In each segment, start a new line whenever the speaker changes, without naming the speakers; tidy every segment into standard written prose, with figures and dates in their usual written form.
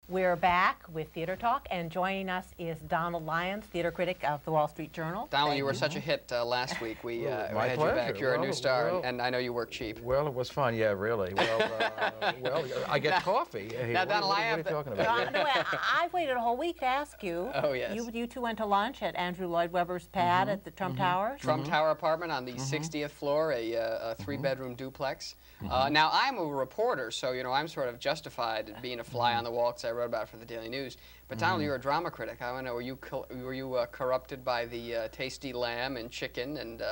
We're back with Theater Talk, and joining us is Donald Lyons, theater critic of the Wall Street Journal.
Donald, you were such a hit last week. We
My
had
pleasure.
you back. You're a new star, and I know you work cheap.
Well, it was fun, yeah, really. Well, I get coffee. Hey,
Now, Donald,
what are you talking about?
I waited a whole week to ask you.
Oh, yes.
You two went to lunch at Andrew Lloyd Webber's pad at the Trump Towers.
Trump Tower apartment on the 60th floor, a three-bedroom duplex. Now, I'm a reporter, so I'm sort of justified in being a fly on the wall because I wrote about it for the Daily News. But Donald, you're a drama critic. I want to know, were you corrupted by the tasty lamb and chicken and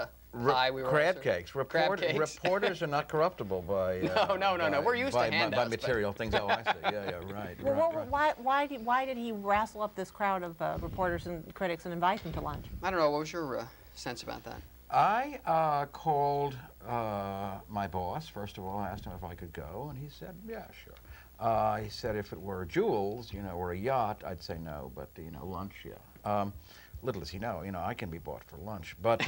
pie we were
crab cakes. Reporters are not corruptible by
no. We're used to handouts.
By material things. Oh, I see. Yeah, right.
Well, right. Why did he wrestle up this crowd of reporters and critics and invite them to lunch?
I don't know. What was your sense about that?
I called my boss, first of all, asked him if I could go, and he said, yeah, sure. He said if it were jewels, or a yacht, I'd say no, but, lunch, yeah. Little does he know, I can be bought for lunch. But,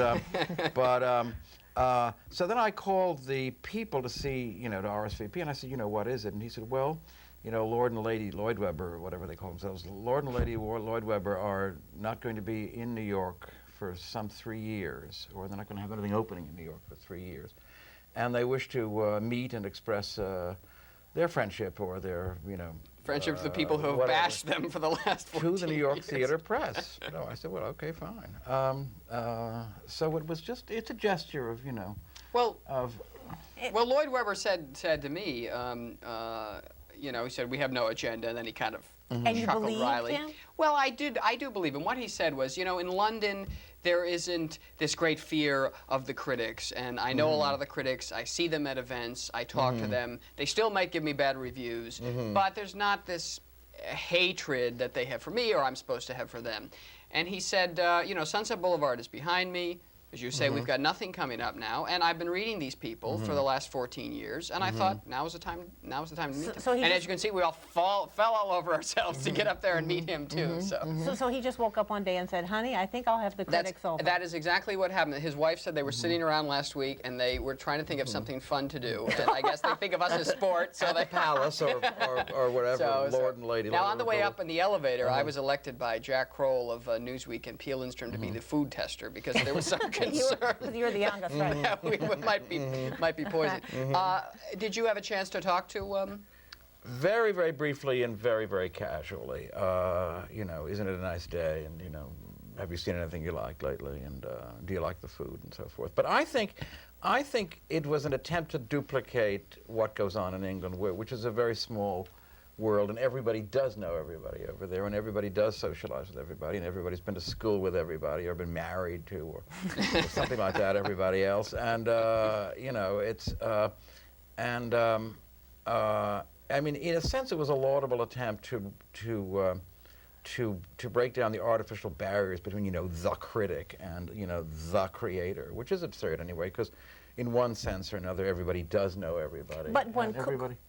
so then I called the people to see, to RSVP, and I said, what is it? And he said, well, Lord and Lady Lloyd Webber, or whatever they call themselves, Lord and Lady Lloyd Webber are not going to be in New York for some 3 years, or they're not going to have anything opening in New York for 3 years. And they wish to meet and express their friendship or their,
friendship to the people who have bashed them for the last 14
years. To the New York
years.
Theater Press. No, I said, well, okay, fine. So it was just, it's a gesture of,
Well, Lloyd Webber said to me, he said, we have no agenda, and then he kind of
And you
chuckled
believed
wryly.
him?
Well, I do believe him. What he said was, in London, there isn't this great fear of the critics, and I know a lot of the critics. I see them at events. I talk to them. They still might give me bad reviews, but there's not this hatred that they have for me or I'm supposed to have for them. And he said, Sunset Boulevard is behind me. As you say, we've got nothing coming up now, and I've been reading these people for the last 14 years, and I thought now was the time to meet them. And as you can see, we all fell all over ourselves to get up there and meet him too.
So he just woke up one day and said, "Honey, I think I'll have the critics over."
That is exactly what happened. His wife said they were sitting around last week, and they were trying to think of something fun to do. And I guess they think of us as sport, so
at the palace or whatever, Lord and Lady.
Now, on the way up in the elevator, I was elected by Jack Kroll of Newsweek and P.L. Lindstrom to be the food tester because there was some concern.
You're the youngest, right?
Yeah, we might be poisoned. Did you have a chance to talk to?
Very, very briefly and very, very casually. Isn't it a nice day? And have you seen anything you like lately? And do you like the food and so forth? But I think it was an attempt to duplicate what goes on in England, which is a very small world, and everybody does know everybody over there, and everybody does socialize with everybody, and everybody's been to school with everybody, or been married to, or something like that, everybody else. And it's I mean, in a sense, it was a laudable attempt to break down the artificial barriers between the critic and the creator, which is absurd anyway, because in one sense or another, everybody does know everybody.
But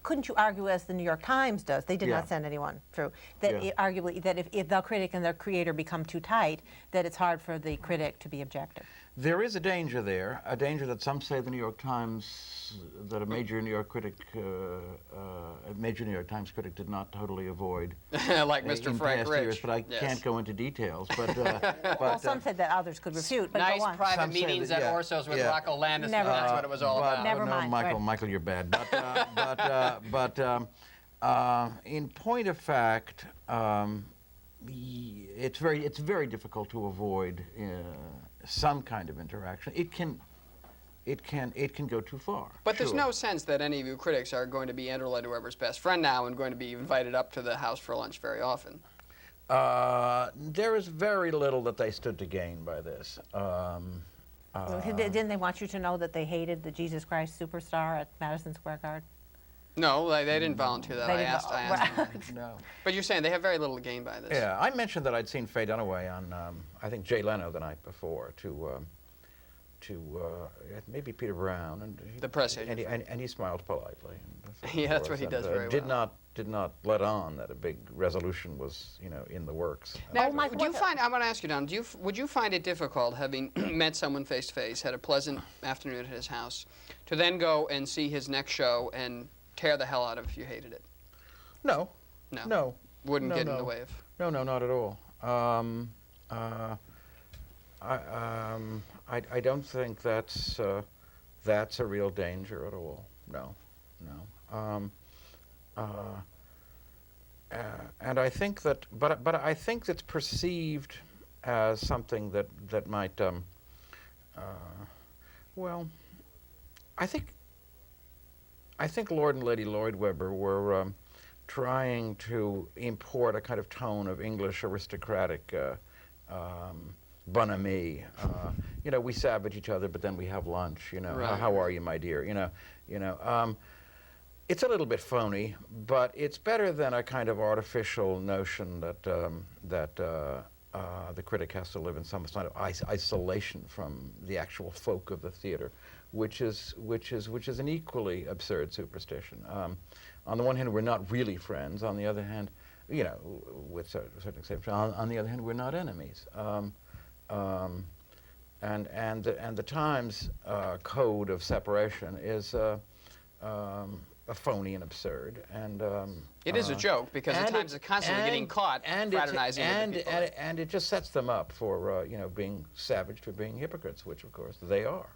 couldn't you argue, as the New York Times does, they did not send anyone through, that arguably that if the critic and the creator become too tight, that it's hard for the critic to be objective?
There is a danger there, a danger that some say the New York Times, that a major New York Times critic did not totally avoid.
Like Mr. Frank Rich.
Years, but I can't go into details. But,
well, some said that others could refute. But
nice
go on.
private meetings at Orso's with Rocco Landis. That's what it was all about.
Never mind.
Michael, you're bad. But in point of fact, it's very difficult to avoid some kind of interaction. It can go too far.
But there's no sense that any of you critics are going to be Andrew Lloyd Webber's best friend now and going to be invited up to the house for lunch very often.
There is very little that they stood to gain by this.
Didn't they want you to know that they hated the Jesus Christ Superstar at Madison Square Garden?
No, they didn't volunteer that. I asked them.
No.
But you're saying they have very little to gain by this.
Yeah, I mentioned that I'd seen Faye Dunaway on, I think, Jay Leno the night before to maybe Peter Brown and
the press agent,
and he smiled politely. And
yeah, that's what he does very well.
Did not let on that a big resolution was in the works.
Now, do you find? I'm going to ask you, Don. Would you find it difficult, having met someone face to face, had a pleasant afternoon at his house, to then go and see his next show and tear the hell out of it if you hated it?
No.
No.
No.
wouldn't get in the way of?
No, not at all. I don't think that's a real danger at all. No. And I think that, but I think it's perceived as something that might, well, I think Lord and Lady Lloyd Webber were trying to import a kind of tone of English aristocratic bonhomie. You know, we savage each other, but then we have lunch. You know,
Right.
how are you, my dear? It's a little bit phony, but it's better than a kind of artificial notion that the critic has to live in some kind of isolation from the actual folk of the theater, which is an equally absurd superstition. On the one hand, we're not really friends. On the other hand, you know, with a certain exception, on the other hand, we're not enemies. And the Times code of separation is a phony and absurd, and
It is a joke because the Times is constantly getting caught fraternizing with the people.
and it just sets them up for being savage, for being hypocrites, which of course they are.